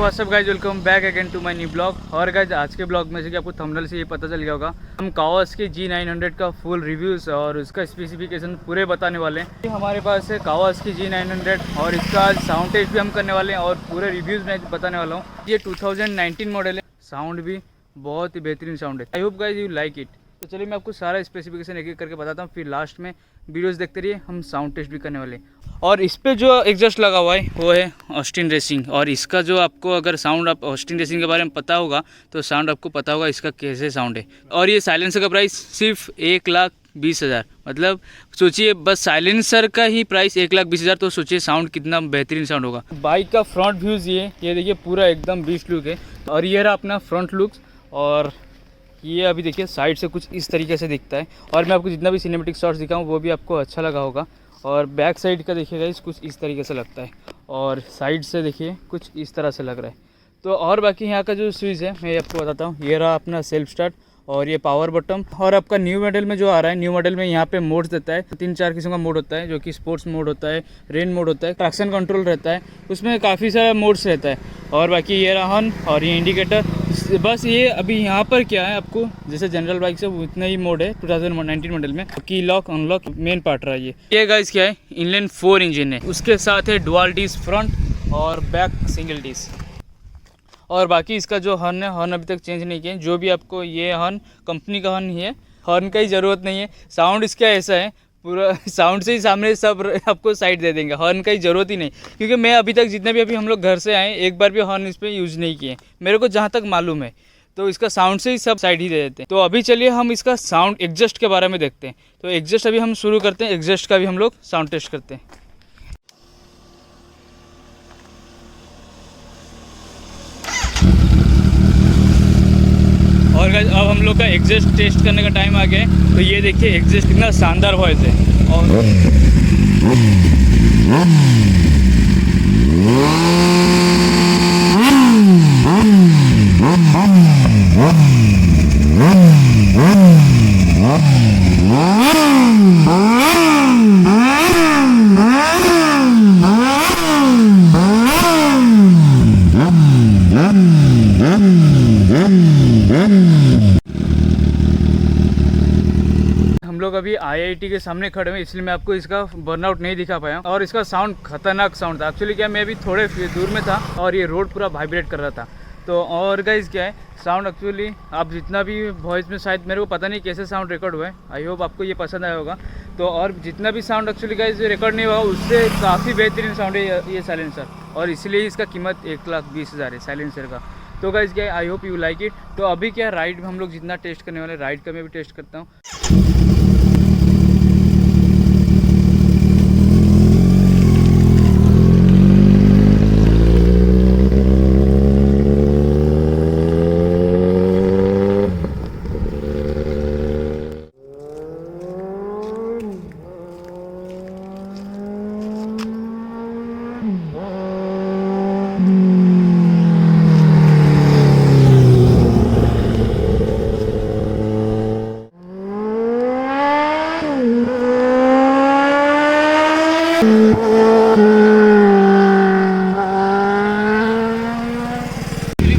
What's up guys, welcome back again to my new blog. और guys आज के blog में से कि आपको थंबनेल से ये पता चल गया होगा, हम कावासाकी G900 का फुल रिव्यूज़ और उसका स्पेसिफिकेशन पूरे बताने वाले हैं। हमारे पास है कावासाकी G900 और इसका आज साउंड टेस्ट भी हम करने वाले हैं और पूरे रिव्यूज़ में बताने वाला हूँ। ये 2019 मॉडल है, साउंड भी बहुत ही बेहतरीन साउंड है। I hope guys you like it. तो चलिए मैं आपको सारा स्पेसिफिकेशन एक एक करके बताता हूँ, फिर लास्ट में वीडियोस देखते रहिए, हम साउंड टेस्ट भी करने वाले हैं। और इस पे जो एग्जॉस्ट लगा हुआ है वो है ऑस्टिन रेसिंग, और इसका जो आपको अगर साउंड आप ऑस्टिन रेसिंग के बारे में पता होगा तो साउंड आपको पता होगा इसका कैसे साउंड है। और ये साइलेंसर का प्राइस सिर्फ 1,20,000, मतलब सोचिए बस साइलेंसर का ही प्राइस 1,20,000, तो सोचिए साउंड कितना बेहतरीन साउंड होगा। बाइक का फ्रंट व्यूज़ ये देखिए पूरा एकदम बीस्ट लुक है। और ये रहा अपना फ्रंट लुक, और ये अभी देखिए साइड से कुछ इस तरीके से दिखता है। और मैं आपको जितना भी सिनेमेटिक शॉट्स दिखाऊँ वो भी आपको अच्छा लगा होगा। और बैक साइड का देखिएगा इस कुछ इस तरीके से लगता है, और साइड से देखिए कुछ इस तरह से लग रहा है। तो और बाकी यहाँ का जो स्विच है मैं आपको बताता हूँ। ये रहा अपना सेल्फ स्टार्ट और ये पावर बटन। और आपका न्यू मॉडल में जो आ रहा है, न्यू मॉडल में यहाँ पे मोड्स देता है, 3-4 किस्म का मोड होता है, जो कि स्पोर्ट्स मोड होता है, रेन मोड होता है, ट्रैक्शन कंट्रोल रहता है, उसमें काफ़ी सारा मोड्स रहता है। और बाकी ये रहा हॉर्न और ये इंडिकेटर। बस ये अभी यहाँ पर क्या है, आपको जैसे जनरल बाइक से उतना ही मोड है 2019 मॉडल में। की लॉक अनलॉक मेन पार्ट रहा है। ये गाइस क्या है, इनलाइन 4 इंजन है, उसके साथ है डुअल डिस्क फ्रंट और बैक सिंगल डिस्क। और बाकी इसका जो हॉर्न है, हॉर्न अभी तक चेंज नहीं किया। जो भी आपको ये हॉर्न कंपनी का हॉर्न ही है, हॉर्न का ही ज़रूरत नहीं है। साउंड इसका ऐसा है, पूरा साउंड से ही सामने सब आपको साइड दे देंगे, हॉर्न का ही ज़रूरत ही नहीं। क्योंकि मैं अभी तक जितने भी अभी हम लोग घर से आए, एक बार भी हॉर्न इस पर यूज़ नहीं किए मेरे को जहाँ तक मालूम है। तो इसका साउंड से ही सब साइड ही दे देते हैं। तो अभी चलिए हम इसका साउंड एग्जस्ट के बारे में देखते हैं। तो एग्जस्ट अभी हम शुरू करते हैं, एग्जस्ट का भी हम लोग साउंड टेस्ट करते हैं। और गाइस अब हम लोग का एग्जस्ट टेस्ट करने का टाइम आ गया है। तो ये देखिए एग्जस्ट कितना शानदार वॉइस है। और हम लोग अभी IIT के सामने खड़े हुए, इसलिए मैं आपको इसका बर्नआउट नहीं दिखा पाया। और इसका साउंड खतरनाक साउंड था। एक्चुअली क्या, मैं अभी थोड़े दूर में था और ये रोड पूरा वाइब्रेट कर रहा था। तो और गाइस क्या है, साउंड एक्चुअली आप जितना भी वॉइस में, शायद मेरे को पता नहीं कैसे साउंड रिकॉर्ड हुआ है, आई होप आपको ये पसंद आया होगा। तो और जितना भी साउंड एक्चुअली गाइस रिकॉर्ड नहीं हुआ उससे काफ़ी बेहतरीन साउंड है ये साइलेंसर, और इसलिए इसका कीमत 1,20,000 है साइलेंसर का। तो गाइस क्या है, I hope you like it. तो अभी क्या राइड में हम लोग जितना टेस्ट करने वाले, राइड का मैं भी टेस्ट करता हूँ।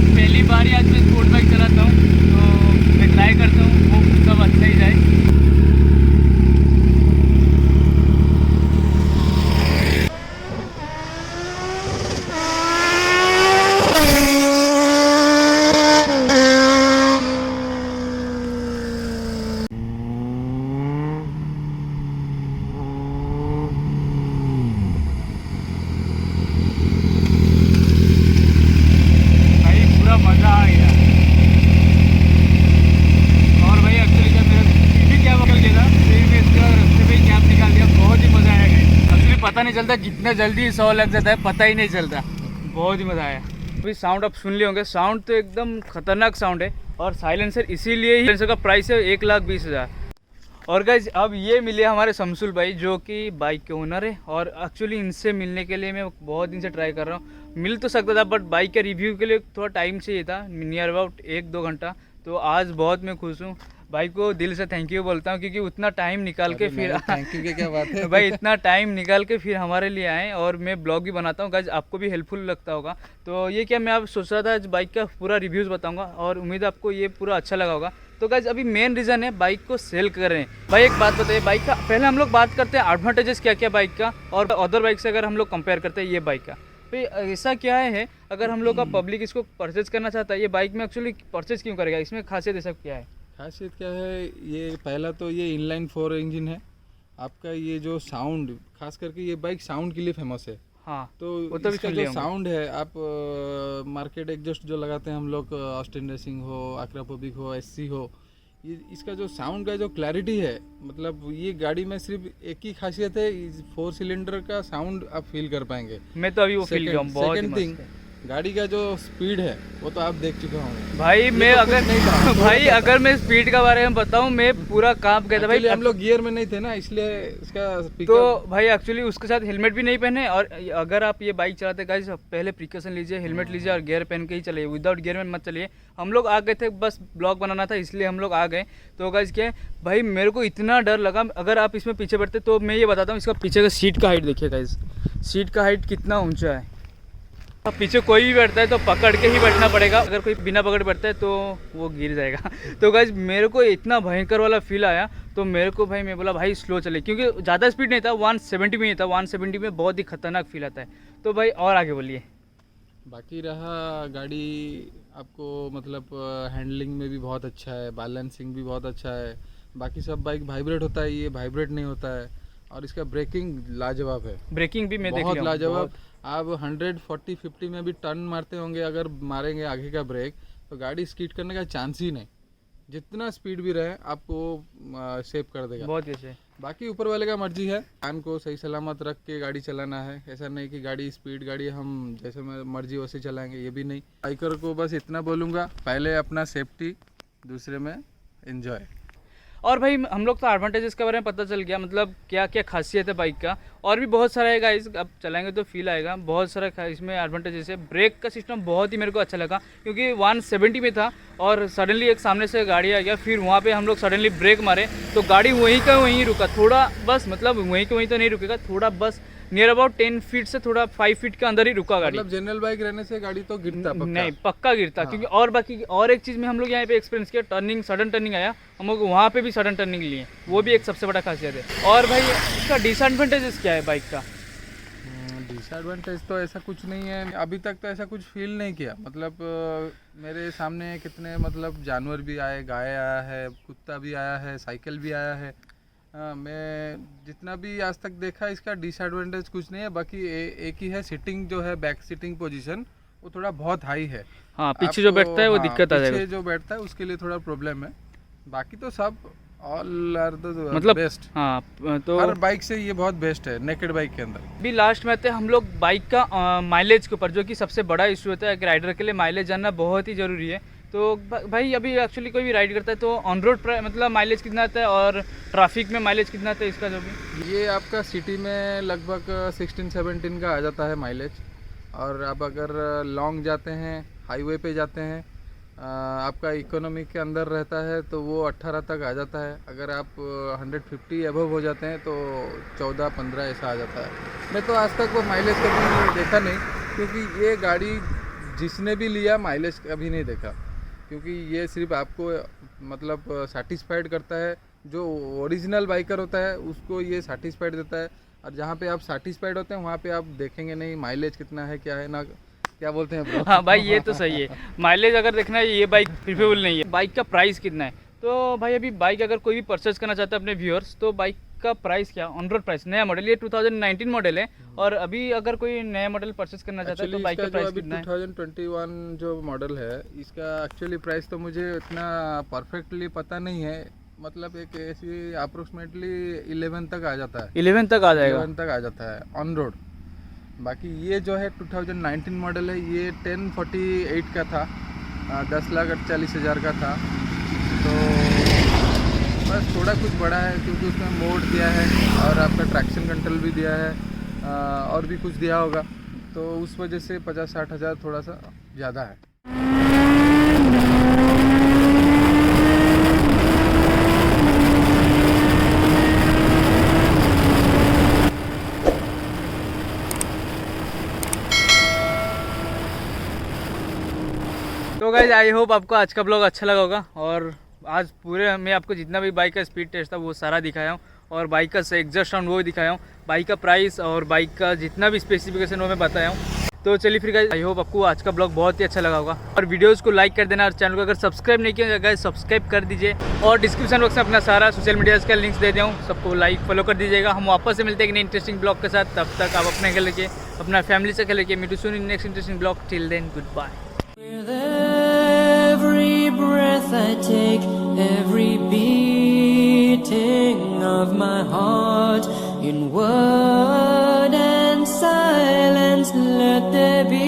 पहली बार आज मैं स्पोर्ट बाइक चलाता हूँ, तो मैं ट्राई करता हूँ वो सब अच्छा ही जाए। मज़ा आ गया। और भाई एक्चुअली जब मेरा भी क्या बदल गया था, फिर मैं इसका रास्ते पे ही कैब निकाल दिया, बहुत ही मज़ा आया। एक्चुअली पता नहीं चलता कितना जल्दी 100 लग जाता है, पता ही नहीं चलता, बहुत ही मज़ा आया। अभी साउंड आप सुन लिए होंगे, साउंड तो एकदम खतरनाक साउंड है। और साइलेंसर इसीलिए ही साइलेंसर का प्राइस है 1,20,000। और गाइज अब ये मिले हमारे शमसुल भाई, जो कि बाइक के ओनर है। और एक्चुअली इनसे मिलने के लिए मैं बहुत दिन से ट्राई कर रहा हूँ, मिल तो सकता था बट बाइक के रिव्यू के लिए थोड़ा टाइम चाहिए था, नियर अबाउट 1-2 घंटा। तो आज बहुत मैं खुश हूँ। भाई को दिल से थैंक यू बोलता हूँ, क्योंकि उतना टाइम निकाल के फिर थैंक यू की क्या बात है भाई इतना टाइम निकाल के फिर हमारे लिए आए, और मैं ब्लॉग भी बनाता हूँ गाइस, आपको भी हेल्पफुल लगता होगा। तो ये क्या मैं आप सोच रहा था आज बाइक का पूरा रिव्यूज़ बताऊँगा, और उम्मीद है आपको ये पूरा अच्छा लगा होगा। तो गाइस अभी मेन रीज़न है बाइक को सेल कर रहे हैं। भाई एक बात बताइए, बाइक का पहले हम लोग बात करते हैं एडवांटेजेस क्या क्या बाइक का, और अदर बाइक से अगर हम लोग कंपेयर करते हैं ये बाइक का। तो ऐसा क्या है, अगर हम लोग का पब्लिक इसको परचेज करना चाहता है, ये बाइक में एक्चुअली परचेज क्यों करेगा, इसमें खासियत ऐसा क्या है? खासियत क्या है, ये पहला तो ये इनलाइन 4 इंजन है आपका। ये जो साउंड, खास करके ये बाइक साउंड के लिए फेमस है। हाँ, तो वो तो इसका जो साउंड है, आप मार्केट एग्जॉस्ट जो लगाते हैं हम लोग, ऑस्टिन रेसिंग हो, अक्रापोविक हो, एससी हो, ये इसका जो साउंड का जो क्लैरिटी है, मतलब ये गाड़ी में सिर्फ एक ही खासियत है, 4 सिलेंडर का साउंड आप फील कर पाएंगे। मैं तो अभी वो फील किया हूँ, बहुत ही थिंग, गाड़ी का जो स्पीड है वो तो आप देख चुके होंगे भाई। मैं तो अगर भाई अगर मैं स्पीड के बारे में बताऊं, मैं पूरा कांप गया था भाई। हम लोग गियर में नहीं थे ना, इसलिए इसका तो भाई एक्चुअली उसके साथ हेलमेट भी नहीं पहने, और अगर आप ये बाइक चलाते गाइस पहले प्रिकॉशन लीजिए, हेलमेट लीजिए और गियर पहन के ही चलिए, विदाउट गियर में मत चलिए। हम लोग आ गए थे, बस ब्लॉग बनाना था इसलिए हम लोग आ गए। तो गाइस क्या है भाई, मेरे को इतना डर लगा, अगर आप इसमें पीछे बैठते तो मैं ये बताता हूँ, इसका पीछे का सीट का हाइट देखिए गाइस, सीट का हाइट कितना ऊंचा है। अब पीछे कोई भी बैठता है तो पकड़ के ही बैठना पड़ेगा, अगर कोई बिना पकड़ बैठता है तो वो गिर जाएगा। तो गाइस मेरे को इतना भयंकर वाला फील आया, तो मेरे को भाई मैं बोला भाई स्लो चले, क्योंकि ज़्यादा स्पीड नहीं था, 170 में ही था। 170 में बहुत ही खतरनाक फील आता है। तो भाई और आगे बोलिए। बाकी रहा गाड़ी आपको, मतलब हैंडलिंग में भी बहुत अच्छा है, बैलेंसिंग भी बहुत अच्छा है। बाकी सब बाइक वाइब्रेट होता है, ये वाइब्रेट नहीं होता है। और इसका ब्रेकिंग लाजवाब है, ब्रेकिंग भी मैं देख बहुत लिया हूँ, लाजवाब। आप 140-50 में भी टर्न मारते होंगे, अगर मारेंगे आगे का ब्रेक तो गाड़ी स्किड करने का चांस ही नहीं। जितना स्पीड भी रहे आपको सेव कर देगा, बहुत अच्छे। बाकी ऊपर वाले का मर्जी है, कान को सही सलामत रख के गाड़ी चलाना है। ऐसा नहीं कि गाड़ी स्पीड गाड़ी हम जैसे मर्जी वैसे चलाएंगे, ये भी नहीं। बाइकर को बस इतना बोलूँगा, पहले अपना सेफ्टी, दूसरे में एंजॉय। और भाई हम लोग तो एडवांटेजेस के बारे में पता चल गया, मतलब क्या क्या खासियत है बाइक का, और भी बहुत सारा है गाइस, अब चलाएंगे तो फील आएगा। बहुत सारा इसमें एडवांटेजेस है। ब्रेक का सिस्टम बहुत ही मेरे को अच्छा लगा, क्योंकि 170 में था और सडनली एक सामने से गाड़ी आ गया, फिर वहाँ पे हम लोग सडनली ब्रेक मारे तो गाड़ी वहीं का वहीं रुका, थोड़ा बस, मतलब वहीं के वहीं तो नहीं रुकेगा, थोड़ा बस नियर अबाउट 10 फीट से थोड़ा 5 फीट के अंदर ही रुका गाड़ी। मतलब जनरल बाइक रहने से गाड़ी तो गिरता पक्का। नहीं, पक्का गिरता। हाँ। क्योंकि और बाकी और एक चीज़ में हम लोग यहाँ पे एक्सपीरियंस किया, टर्निंग, सडन टर्निंग आया, हम लोग वहाँ पे भी सडन टर्निंग लिए, वो भी एक सबसे बड़ा खासियत है। और भाई इसका डिसएडवांटेजेस क्या है बाइक का? डिसएडवांटेज तो ऐसा कुछ नहीं है, अभी तक तो ऐसा कुछ फील नहीं किया। मतलब मेरे सामने कितने मतलब जानवर भी आए, गाय आया है, कुत्ता भी आया है, साइकिल भी आया है। मैं जितना भी आज तक देखा, इसका डिसएडवांटेज कुछ नहीं है। बाकी एक ही है, सिटिंग जो है, बैक सिटिंग पोजीशन वो थोड़ा बहुत हाई है। हाँ, पीछे जो बैठता है वो दिक्कत आ जाएगा, पीछे जो बैठता है उसके लिए थोड़ा प्रॉब्लम है। बाकी तो सब ऑल आर द मतलब बेस्ट। हाँ, तो हर बाइक से ये बहुत बेस्ट है नेकेड बाइक के अंदर। भी लास्ट में आते हैं हम लोग बाइक का माइलेज के ऊपर, जो कि सबसे बड़ा इशू होता है एक राइडर के लिए। माइलेज जानना बहुत ही ज़रूरी है। तो भाई अभी एक्चुअली कोई भी राइड करता है तो ऑन रोड मतलब माइलेज कितना आता है और ट्रैफिक में माइलेज कितना आता है इसका? जो भी ये आपका सिटी में लगभग 16-17 का आ जाता है माइलेज। और आप अगर लॉन्ग जाते हैं, हाईवे पे जाते हैं, आपका इकोनॉमी के अंदर रहता है तो वो 18 तक आ जाता है। अगर आप 150 अबव हो जाते हैं तो 14-15 ऐसा आ जाता है। मैं तो आज तक वो माइलेज कभी देखा नहीं, क्योंकि ये गाड़ी जिसने भी लिया माइलेज कभी नहीं देखा, क्योंकि ये सिर्फ आपको मतलब सेटिस्फाइड करता है। जो ओरिजिनल बाइकर होता है उसको ये सेटिस्फाइड देता है, और जहाँ पे आप सेटिस्फाइड होते हैं वहाँ पे आप देखेंगे नहीं माइलेज कितना है, क्या है ना, क्या बोलते हैं ब्रो? हाँ भाई ये तो सही है, माइलेज अगर देखना है ये बाइक प्रीफरेबल नहीं है। बाइक का प्राइस कितना है? तो भाई अभी बाइक अगर कोई भी परचेज करना चाहता है अपने व्यूअर्स, तो बाइक का प्राइस क्या ऑन रोड प्राइस? नया मॉडल, ये 2019 मॉडल है, और अभी अगर कोई नया मॉडल परचेज करना चाहता है तो बाइक का प्राइस कितना है? 2021 जो मॉडल है इसका एक्चुअली प्राइस तो मुझे इतना परफेक्टली पता नहीं है। मतलब एक ऐसी अप्रोक्सीमेटली 11 तक आ जाता है। 11 तक आ जाएगा? 11 तक आ जाता है ऑन रोड। बाकी ये जो है 2019 मॉडल है, ये 1048 का था, 10,48,000 का था। तो बस थोड़ा कुछ बड़ा है, क्योंकि उसमें मोड दिया है और आपका ट्रैक्शन कंट्रोल भी दिया है, और भी कुछ दिया होगा, तो उस वजह से 50-60 हज़ार थोड़ा सा ज़्यादा है। तो गाइज आई होप आपको आज का ब्लॉग अच्छा लगा होगा। और आज पूरे मैं आपको जितना भी बाइक का स्पीड टेस्ट था वो सारा दिखाया हूँ, और बाइक का एग्जॉस्ट साउंड वो भी दिखाया हूँ, बाइक का प्राइस और बाइक का जितना भी स्पेसिफिकेशन वो मैं बताया हूँ। तो चलिए फिर गाइज आई होप आपको आज का ब्लॉग बहुत ही अच्छा लगा होगा, और वीडियोस को लाइक कर देना, और चैनल को अगर सब्सक्राइब नहीं किया गाइज सब्सक्राइब कर दीजिए, और डिस्क्रिप्शन बॉक्स में अपना सारा सोशल मीडिया का लिंक्स दे दिया हूँ, सबको लाइक फॉलो कर दीजिएगा। हम वापस से मिलते हैं एक नई इंटरेस्टिंग ब्लॉग के साथ। तब तक आप अपने खेल के अपना फैमिली से खेल के meet you soon in next interesting blog. Till then goodbye. With every breath I take, every beating of my heart, in word and silence, let there be